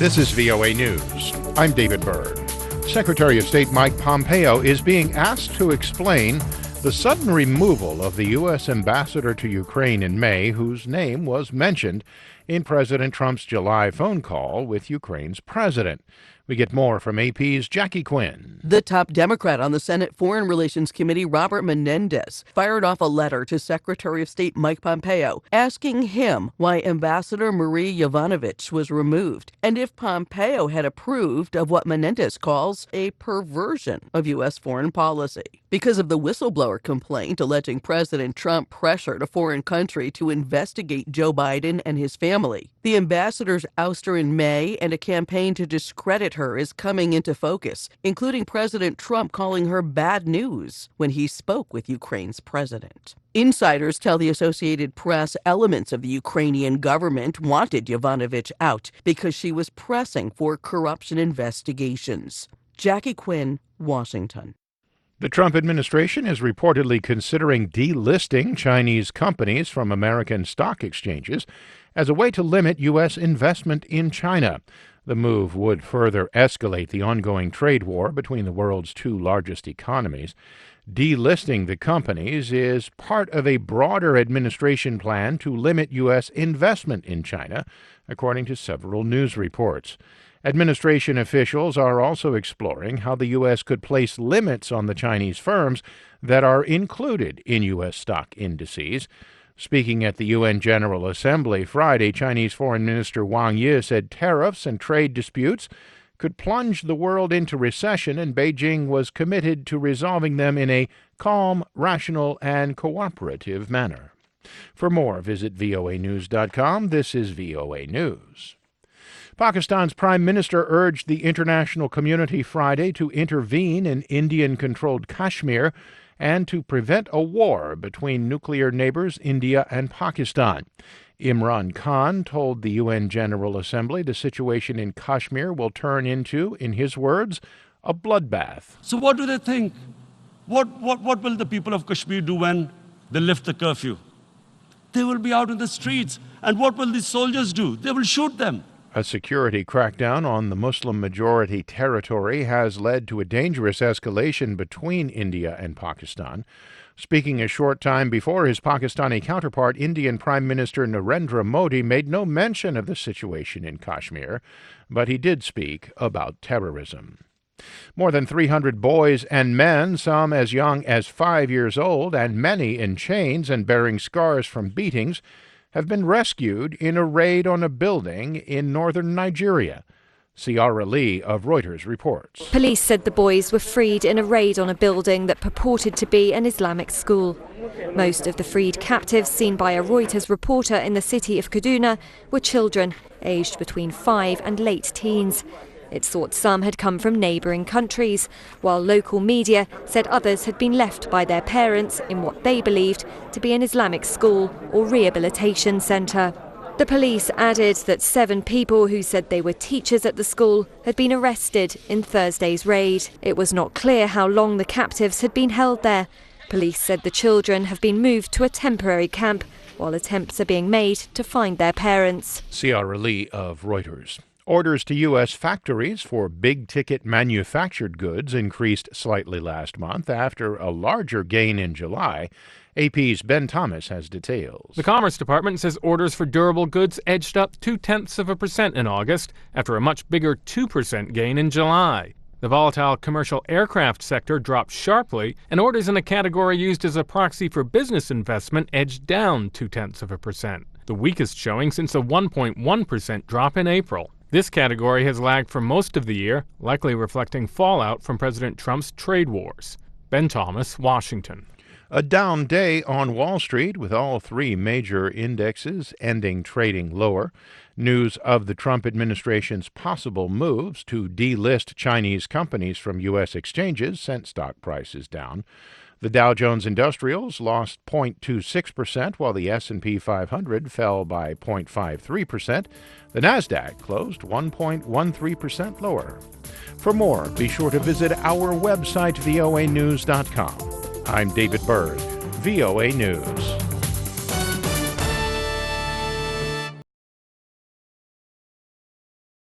This is VOA News. I'm David Byrd. Secretary of State Mike Pompeo is being asked to explain the sudden removal of the U.S. ambassador to Ukraine in May, whose name was mentioned in President Trump's July phone call with Ukraine's president. We get more from AP's Jackie Quinn. The top Democrat on the Senate Foreign Relations Committee, Robert Menendez, fired off a letter to Secretary of State Mike Pompeo asking him why Ambassador Marie Yovanovitch was removed and if Pompeo had approved of what Menendez calls a perversion of U.S. foreign policy. Because of the whistleblower complaint alleging President Trump pressured a foreign country to investigate Joe Biden and his family, the ambassador's ouster in May and a campaign to discredit her is coming into focus, including President Trump calling her bad news when he spoke with Ukraine's president. Insiders tell the Associated Press elements of the Ukrainian government wanted Yovanovitch out because she was pressing for corruption investigations. Jackie Quinn, Washington. The Trump administration is reportedly considering delisting Chinese companies from American stock exchanges as a way to limit U.S. investment in China. The move would further escalate the ongoing trade war between the world's two largest economies. Delisting the companies is part of a broader administration plan to limit U.S. investment in China, according to several news reports. Administration officials are also exploring how the U.S. could place limits on the Chinese firms that are included in U.S. stock indices. Speaking at the UN General Assembly Friday, Chinese Foreign Minister Wang Yi said tariffs and trade disputes could plunge the world into recession, and Beijing was committed to resolving them in a calm, rational, and cooperative manner. For more, visit voanews.com. This is VOA News. Pakistan's prime minister urged the international community Friday to intervene in Indian-controlled Kashmir and to prevent a war between nuclear neighbors India and Pakistan. Imran Khan told the UN General Assembly the situation in Kashmir will turn into, in his words, a bloodbath. So what do they think? What will the people of Kashmir do when they lift the curfew? They will be out in the streets. And what will these soldiers do? They will shoot them. A security crackdown on the Muslim-majority territory has led to a dangerous escalation between India and Pakistan. Speaking a short time before his Pakistani counterpart, Indian Prime Minister Narendra Modi made no mention of the situation in Kashmir, but he did speak about terrorism. More than 300 boys and men, some as young as 5 years old, and many in chains and bearing scars from beatings, have been rescued in a raid on a building in northern Nigeria. Ciara Lee of Reuters reports. Police said the boys were freed in a raid on a building that purported to be an Islamic school. Most of the freed captives seen by a Reuters reporter in the city of Kaduna were children, aged between 5 and late teens. It's thought some had come from neighbouring countries, while local media said others had been left by their parents in what they believed to be an Islamic school or rehabilitation centre. The police added that 7 people who said they were teachers at the school had been arrested in Thursday's raid. It was not clear how long the captives had been held there. Police said the children have been moved to a temporary camp, while attempts are being made to find their parents. Ciara Lee of Reuters. Orders to U.S. factories for big-ticket manufactured goods increased slightly last month after a larger gain in July. AP's Ben Thomas has details. The Commerce Department says orders for durable goods edged up 0.2% in August after a much bigger 2% gain in July. The volatile commercial aircraft sector dropped sharply, and orders in a category used as a proxy for business investment edged down 0.2%, the weakest showing since a 1.1% drop in April. This category has lagged for most of the year, likely reflecting fallout from President Trump's trade wars. Ben Thomas, Washington. A down day on Wall Street, with all 3 major indexes ending trading lower. News of the Trump administration's possible moves to delist Chinese companies from U.S. exchanges sent stock prices down. The Dow Jones Industrials lost 0.26%, while the S&P 500 fell by 0.53%. The Nasdaq closed 1.13% lower. For more, be sure to visit our website, voanews.com. I'm David Byrd, VOA News.